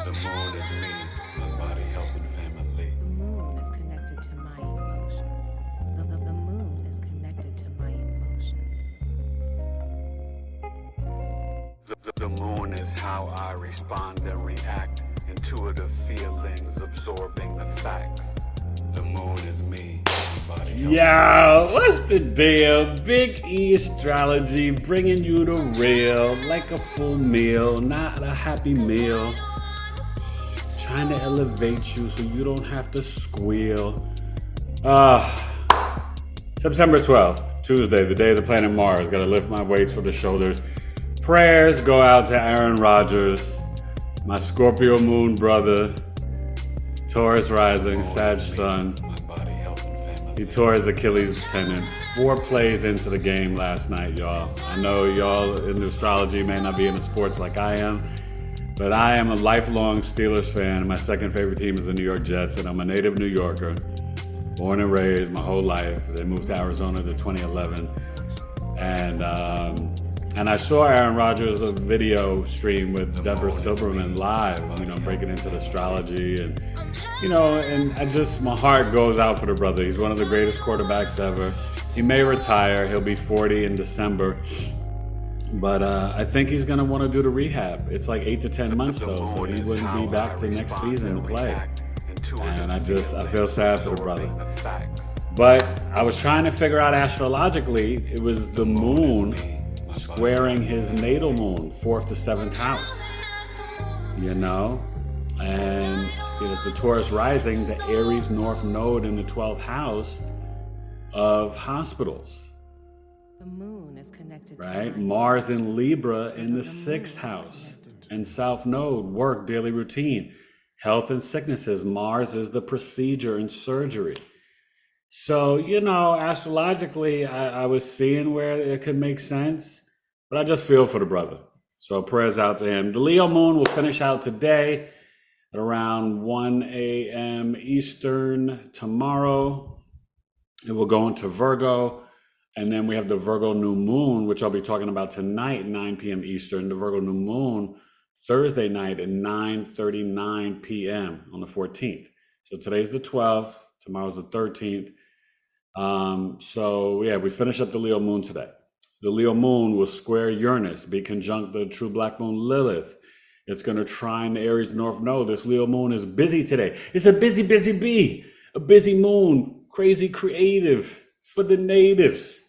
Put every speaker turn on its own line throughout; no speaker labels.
The moon is me, my body, health, and family.
The moon is connected to my emotion. The moon is connected to my emotions.
The moon is how I respond and react. Intuitive feelings, absorbing the facts. The moon is me, my body, health,
Yo, what's the deal? Big E Astrology bringing you the real, like a full meal, not a happy meal. Trying to elevate you so you don't have to squeal. September 12th, Tuesday, the day of the planet Mars. Gotta lift my weights for the shoulders. Prayers go out to Aaron Rodgers, my Scorpio moon brother, Taurus rising, Sag sun.
my body, health, and family.
He tore his Achilles tendon 4 plays into the game last night, y'all. I know y'all in astrology may not be into sports like I am, but I am a lifelong Steelers fan. My second favorite team is the New York Jets, and I'm a native New Yorker. Born and raised my whole life. They moved to Arizona to 2011. And I saw Aaron Rodgers' video stream with Deborah Silverman live, breaking into the astrology. And my heart goes out for the brother. He's one of the greatest quarterbacks ever. He may retire. He'll be 40 in December. But I think he's going to want to do the rehab. It's like 8 to 10 months, though, so he wouldn't be back to next season to play. And I feel sad for the brother. But I was trying to figure out astrologically, it was the moon squaring his natal moon, 4th to 7th house. And it was the Taurus rising, the Aries North Node in the 12th house of hospitals.
The moon is connected
Right?
to my
Mars in Libra in the 6th house. And South Node, work, daily routine, health and sicknesses. Mars is the procedure and surgery. So, astrologically, I was seeing where it could make sense, but I just feel for the brother. So prayers out to him. The Leo moon will finish out today at around 1 a.m. Eastern tomorrow. It will go into Virgo. And then we have the Virgo new moon, which I'll be talking about tonight, 9 p.m. Eastern. The Virgo new moon, Thursday night at 9:39 p.m. on the 14th. So today's the 12th. Tomorrow's the 13th. We finish up the Leo moon today. The Leo moon will square Uranus, be conjunct the true black moon Lilith. It's going to trine the Aries North Node. This Leo moon is busy today. It's a busy, busy bee. A busy moon. Crazy creative for the natives.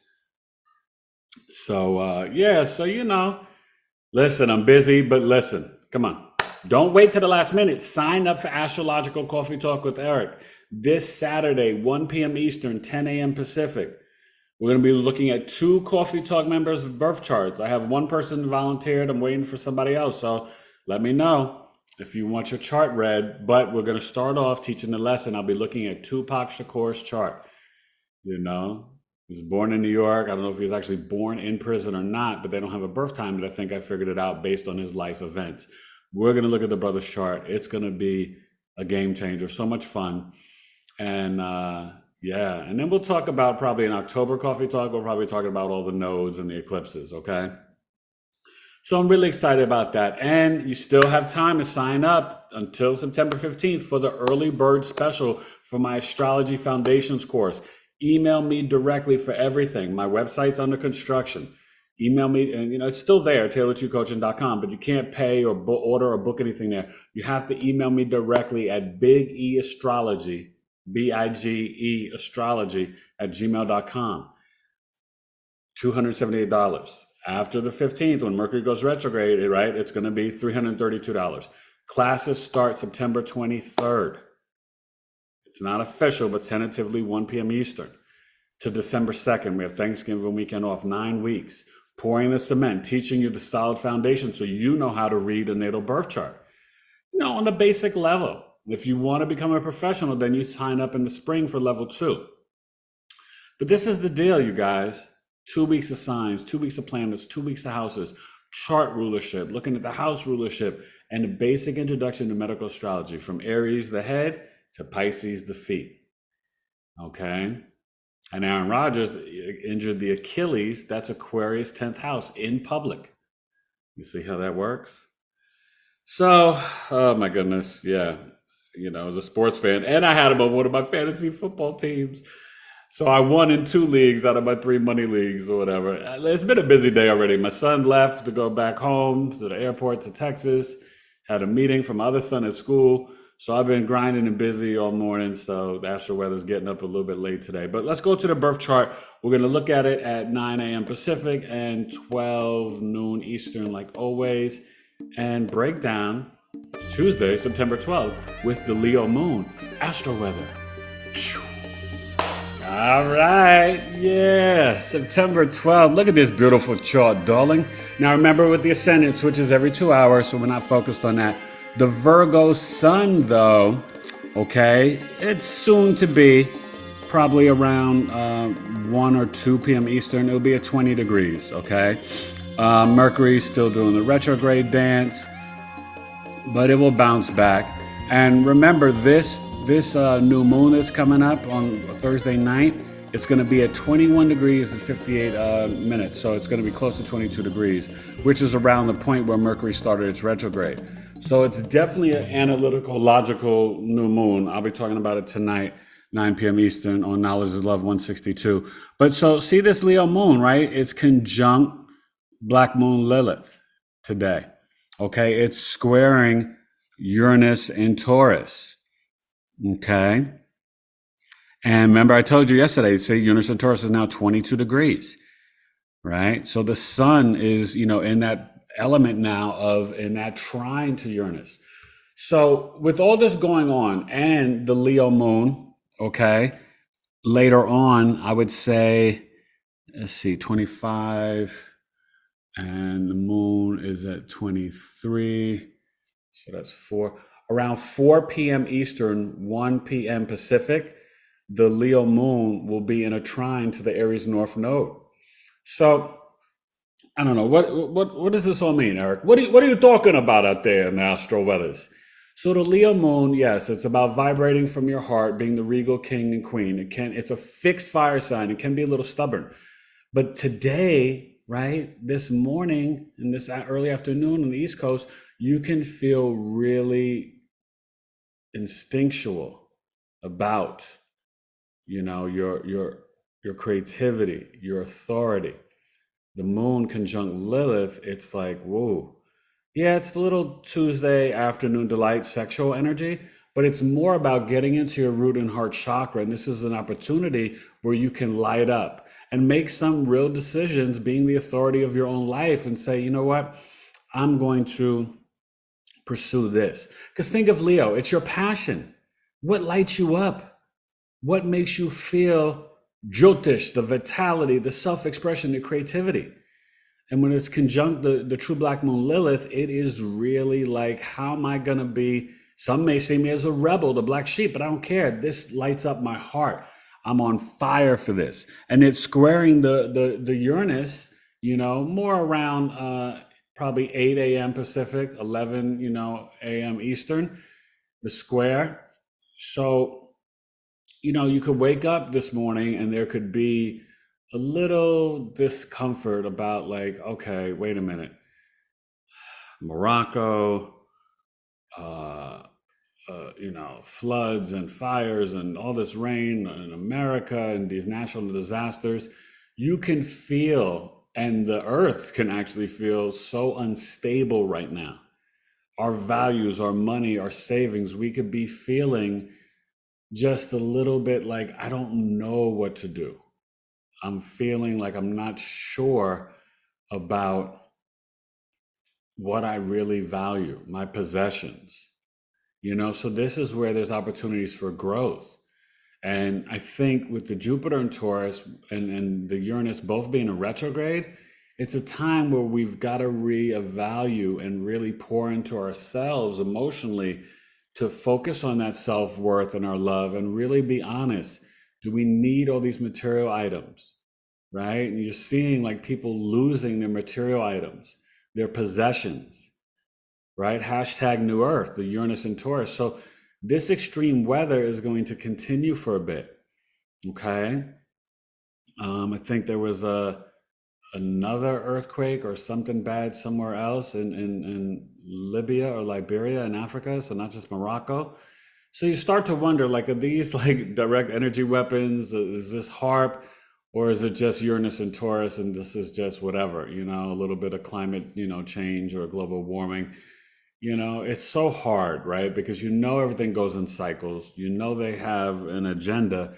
Listen, I'm busy, but listen, come on. Don't wait till the last minute. Sign up for Astrological Coffee Talk with Eric this Saturday, 1 p.m. Eastern, 10 a.m. Pacific. We're going to be looking at 2 Coffee Talk members' birth charts. I have one person volunteered. I'm waiting for somebody else. So let me know if you want your chart read. But we're going to start off teaching the lesson. I'll be looking at Tupac Shakur's chart. He was born in New York. I don't know if he was actually born in prison or not, but they don't have a birth time, but I think I figured it out based on his life events. We're going to look at the brother's chart. It's going to be a game changer. So much fun. And and then we'll talk about probably in October Coffee Talk, we'll probably talk about all the nodes and the eclipses, okay? So I'm really excited about that. And you still have time to sign up until September 15th for the early bird special for my Astrology Foundations course. Email me directly for everything. My website's under construction. Email me, and it's still there, taylor2coaching.com, but you can't pay or order or book anything there. You have to email me directly at Big E Astrology, BIGE Astrology at gmail.com. $278. After the 15th, when Mercury goes retrograde, right, it's going to be $332. Classes start September 23rd. It's not official, but tentatively 1 p.m. Eastern to December 2nd. We have Thanksgiving weekend off, 9 weeks. Pouring the cement, teaching you the solid foundation so you know how to read a natal birth chart. On the basic level. If you want to become a professional, then you sign up in the spring for level 2. But this is the deal, you guys. 2 weeks of signs, 2 weeks of planets, 2 weeks of houses, chart rulership, looking at the house rulership, and a basic introduction to medical astrology from Aries, the head, to Pisces, the feet. Okay? And Aaron Rodgers injured the Achilles. That's Aquarius 10th house in public. You see how that works? So, oh my goodness, yeah. As a sports fan, and I had him on one of my fantasy football teams. So I won in two leagues out of my three money leagues or whatever. It's been a busy day already. My son left to go back home to the airport to Texas, had a meeting for my other son at school. So I've been grinding and busy all morning. So the Astro-Weather's getting up a little bit late today. But let's go to the birth chart. We're going to look at it at 9 a.m. Pacific and 12 noon Eastern, like always, and break down Tuesday, September 12th, with the Leo moon, Astro-Weather. Phew. All right, yeah, September 12th. Look at this beautiful chart, darling. Now remember, with the ascendant switches every 2 hours, so we're not focused on that. The Virgo sun, though, okay, it's soon to be probably around 1 or 2 p.m. Eastern. It'll be at 20 degrees, okay? Mercury's still doing the retrograde dance, but it will bounce back. And remember, this new moon that's coming up on Thursday night, it's going to be at 21 degrees and 58 minutes. So it's going to be close to 22 degrees, which is around the point where Mercury started its retrograde. So it's definitely an analytical, logical new moon. I'll be talking about it tonight, 9 p.m. Eastern on Knowledge is Love 162. But so see this Leo moon, right? It's conjunct Black Moon Lilith today. Okay, it's squaring Uranus in Taurus. Okay. And remember, I told you yesterday, say Uranus and Taurus is now 22 degrees, right? So the sun is, in that element now in that trine to Uranus. So with all this going on and the Leo moon, okay, later on, I would say, let's see, 25, and the moon is at 23. So that's 4. Around 4 p.m. Eastern, 1 p.m. Pacific, the Leo moon will be in a trine to the Aries North Node. So I don't know, what does this all mean, Eric? What are you talking about out there in the astro weathers? So the Leo moon, yes, it's about vibrating from your heart, being the regal king and queen. It's a fixed fire sign. It can be a little stubborn. But today, right, this morning and this early afternoon on the East Coast, you can feel really instinctual about, your creativity, your authority. The moon conjunct Lilith, it's like, whoa. Yeah, it's a little Tuesday afternoon delight sexual energy, but it's more about getting into your root and heart chakra. And this is an opportunity where you can light up and make some real decisions, being the authority of your own life, and say, you know what, I'm going to pursue this. Because think of Leo, it's your passion. What lights you up? What makes you feel jyotish, the vitality, the self-expression, the creativity? And when it's conjunct the true Black Moon Lilith, it is really like, how am I going to be? Some may see me as a rebel, the black sheep, but I don't care. This lights up my heart. I'm on fire for this. And it's squaring the Uranus, more around probably 8 a.m. Pacific, 11, a.m. Eastern, the square. So, you could wake up this morning and there could be a little discomfort about, like, okay, wait a minute. Morocco, floods and fires and all this rain in America and these natural disasters. You can feel, and the earth can actually feel, so unstable right now. Our values, our money, our savings, we could be feeling just a little bit like, I don't know what to do. I'm feeling like I'm not sure about what I really value, my possessions. So this is where there's opportunities for growth. And I think with the Jupiter and Taurus and the Uranus both being in retrograde, it's a time where we've got to reevaluate and really pour into ourselves emotionally to focus on that self-worth and our love and really be honest. Do we need all these material items, right? And you're seeing like people losing their material items, their possessions, right? Hashtag New Earth, the Uranus and Taurus. So this extreme weather is going to continue for a bit, okay? I think there was another earthquake or something bad somewhere else in Libya or Liberia in Africa, so not just Morocco. So you start to wonder, like, are these like direct energy weapons? Is this HARP? Or is it just Uranus and Taurus and this is just whatever, a little bit of climate, change or global warming? It's so hard, right? Because everything goes in cycles. They have an agenda,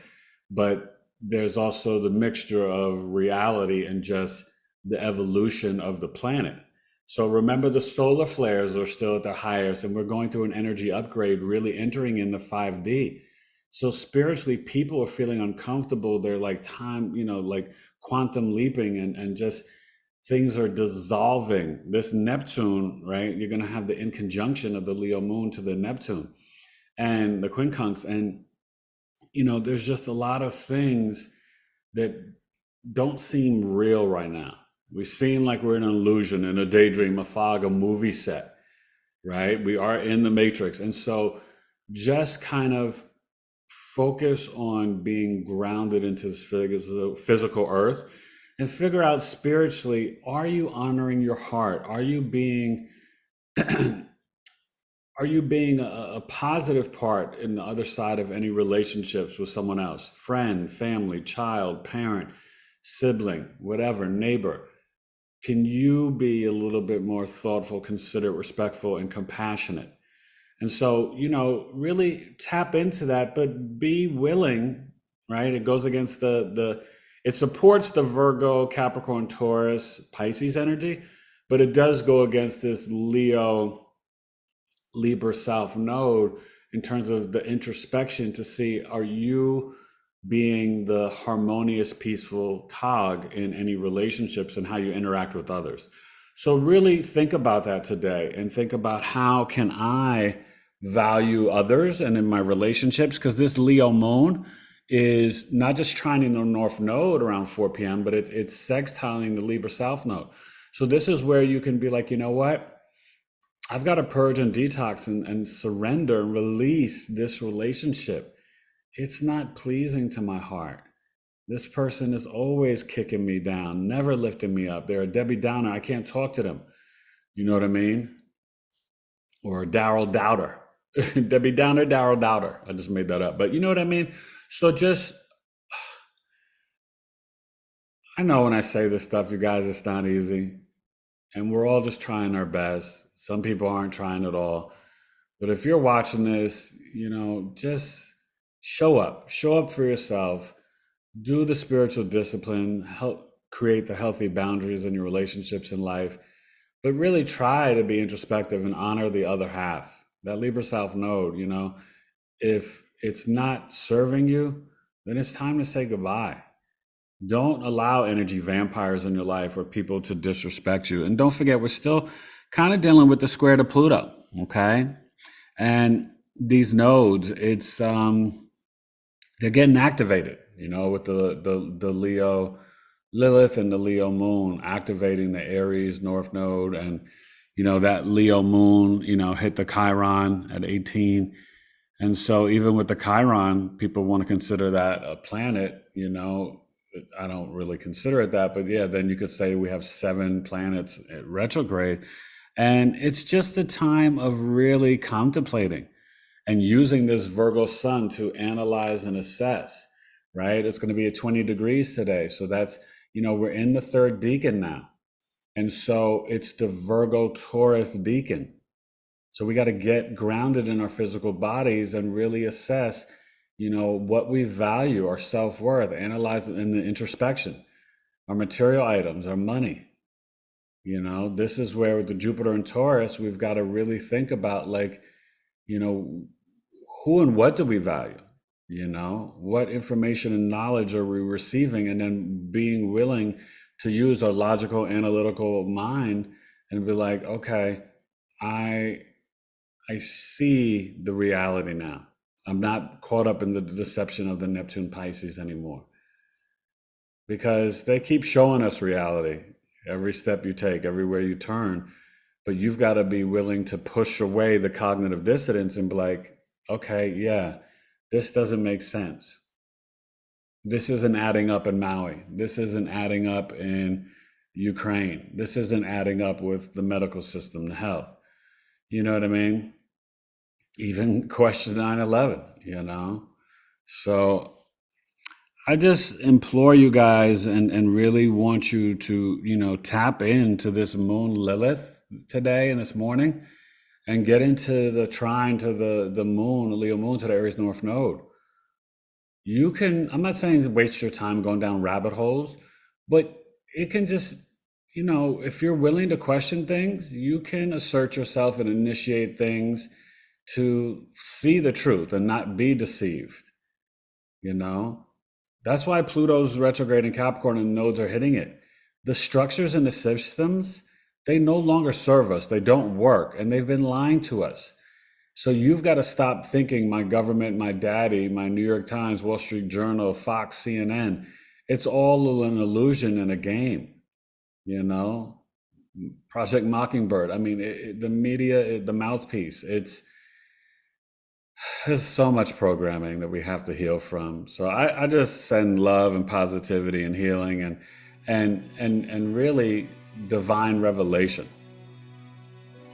but there's also the mixture of reality and just the evolution of the planet. So remember, the solar flares are still at their highest, and we're going through an energy upgrade, really entering in the 5D. So spiritually, people are feeling uncomfortable. They're like like quantum leaping, and just things are dissolving. This Neptune, right? You're going to have the in conjunction of the Leo moon to the Neptune and the quincunx. And, there's just a lot of things that don't seem real right now. We seem like we're in an illusion, in a daydream, a fog, a movie set, right? We are in the matrix. And so just kind of focus on being grounded into this physical earth and figure out spiritually, are you honoring your heart? Are you being a positive part in the other side of any relationships with someone else? Friend, family, child, parent, sibling, whatever, neighbor. Can you be a little bit more thoughtful, considerate, respectful, and compassionate? And so, really tap into that, but be willing, right? It goes against it supports the Virgo, Capricorn, Taurus, Pisces energy, but it does go against this Leo, Libra South node in terms of the introspection to see, are you being the harmonious, peaceful cog in any relationships and how you interact with others? So really think about that today and think about, how can I value others and in my relationships? Because this Leo moon is not just trining the North Node around 4 p.m., but it's sextiling the Libra South Node. So this is where you can be like, you know what? I've got to purge and detox and surrender and release this relationship. It's not pleasing to my heart. This person is always kicking me down, never lifting me up. They're a Debbie Downer. I can't talk to them. You know what I mean? Or Daryl Doubter. Debbie Downer, Daryl Doubter. I just made that up. But you know what I mean? So just, I know when I say this stuff, you guys, it's not easy. And we're all just trying our best. Some people aren't trying at all. But if you're watching this, just show up. Show up for yourself. Do the spiritual discipline. Help create the healthy boundaries in your relationships in life. But really try to be introspective and honor the other half. That Libra South node, if it's not serving you, then it's time to say goodbye. Don't allow energy vampires in your life or people to disrespect you. And don't forget, we're still kind of dealing with the square to Pluto, okay? And these nodes, it's they're getting activated, with the Leo Lilith and the Leo moon activating the Aries North Node. And, that Leo moon, hit the Chiron at 18. And so even with the Chiron, people want to consider that a planet, I don't really consider it that, but yeah, then you could say we have 7 planets at retrograde. And it's just the time of really contemplating and using this Virgo sun to analyze and assess, right? It's going to be at 20 degrees today. So that's, we're in the 3rd decan now. And so it's the Virgo Taurus decan. So we got to get grounded in our physical bodies and really assess, what we value, our self-worth, analyze it in the introspection, our material items, our money. This is where with the Jupiter and Taurus, we've got to really think about, like, who and what do we value? What information and knowledge are we receiving? And then being willing to use our logical, analytical mind and be like, okay, I see the reality now. I'm not caught up in the deception of the Neptune Pisces anymore, because they keep showing us reality every step you take, everywhere you turn. But you've got to be willing to push away the cognitive dissonance and be like, okay, yeah, this doesn't make sense. This isn't adding up in Maui. This isn't adding up in, Ukraine. This isn't adding up with the medical system, the health. You know what I mean? Even question 9/11, you know? So I just implore you guys and really want you to, tap into this moon Lilith today and this morning and get into the trine to the moon, the Leo moon to the Aries North Node. You can, I'm not saying waste your time going down rabbit holes, but it can just, if you're willing to question things, you can assert yourself and initiate things to see the truth and not be deceived. That's why Pluto's retrograde in Capricorn and nodes are hitting it. The structures and the systems, they no longer serve us. They don't work, and they've been lying to us. So you've got to stop thinking my government, my daddy, my New York Times, Wall Street Journal, Fox, CNN, it's all an illusion and a game, Project Mockingbird. I mean, the media, the mouthpiece, there's so much programming that we have to heal from. So I just send love and positivity and healing and really divine revelation,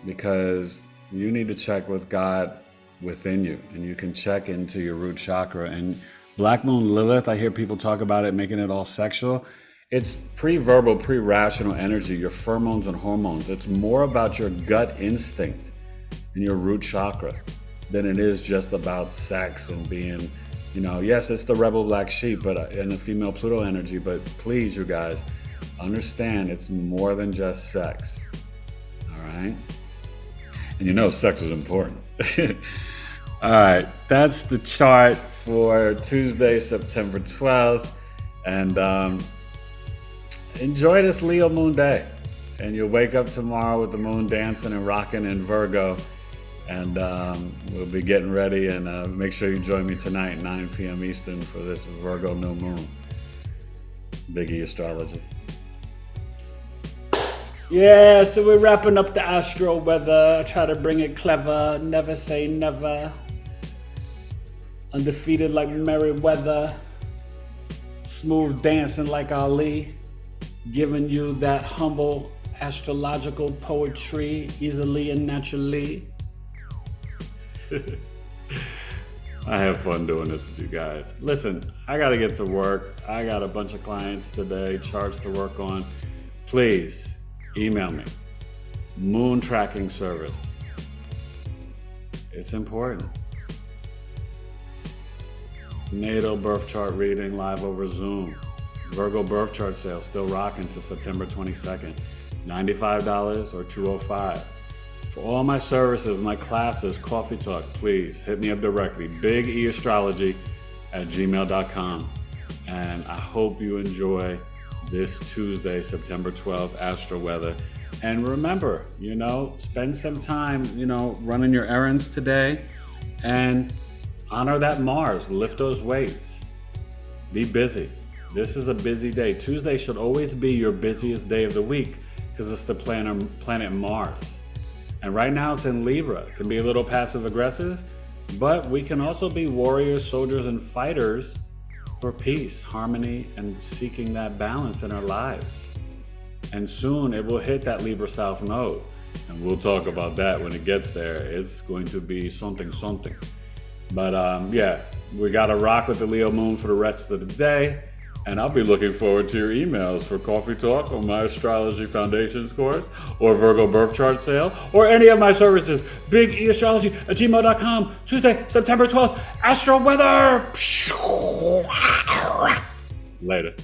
because you need to check with God within you, and you can check into your root chakra. And Black Moon Lilith, I hear people talk about it, making it all sexual. It's pre-verbal, pre-rational energy, your pheromones and hormones. It's more about your gut instinct and your root chakra than it is just about sex and being, yes, it's the rebel black sheep, and the female Pluto energy, but please, you guys, understand it's more than just sex, all right? And sex is important. All right, that's the chart for Tuesday, September 12th, and enjoy this Leo moon day, and you'll wake up tomorrow with the moon dancing and rocking in Virgo. And we'll be getting ready, and make sure you join me tonight, 9 p.m. Eastern, for this Virgo new moon. Big E Astrology. Yeah, so we're wrapping up the Astro-Weather. I try to bring it clever, never say never. Undefeated like Merriweather. Smooth dancing like Ali. Giving you that humble astrological poetry, easily and naturally. I have fun doing this with you guys. Listen, I got to get to work. I got a bunch of clients today, charts to work on. Please email me. Moon tracking service. It's important. Natal birth chart reading live over Zoom. Virgo birth chart sale still rocking to September 22nd. $95 or $205. For all my services, my classes, Coffee Talk, please hit me up directly. bigeastrology@gmail.com. And I hope you enjoy this Tuesday, September 12th, Astro-Weather. And remember, spend some time, running your errands today, and honor that Mars, lift those weights. Be busy. This is a busy day. Tuesday should always be your busiest day of the week because it's the planet Mars. And right now it's in Libra. It can be a little passive aggressive, but we can also be warriors, soldiers, and fighters for peace, harmony, and seeking that balance in our lives. And soon it will hit that Libra South node. And we'll talk about that when it gets there. It's going to be something. But we got to rock with the Leo moon for the rest of the day. And I'll be looking forward to your emails for Coffee Talk on my Astrology Foundations course, or Virgo birth chart sale, or any of my services. bigeastrology@gmail.com. Tuesday, September 12th, Astro-Weather. Later.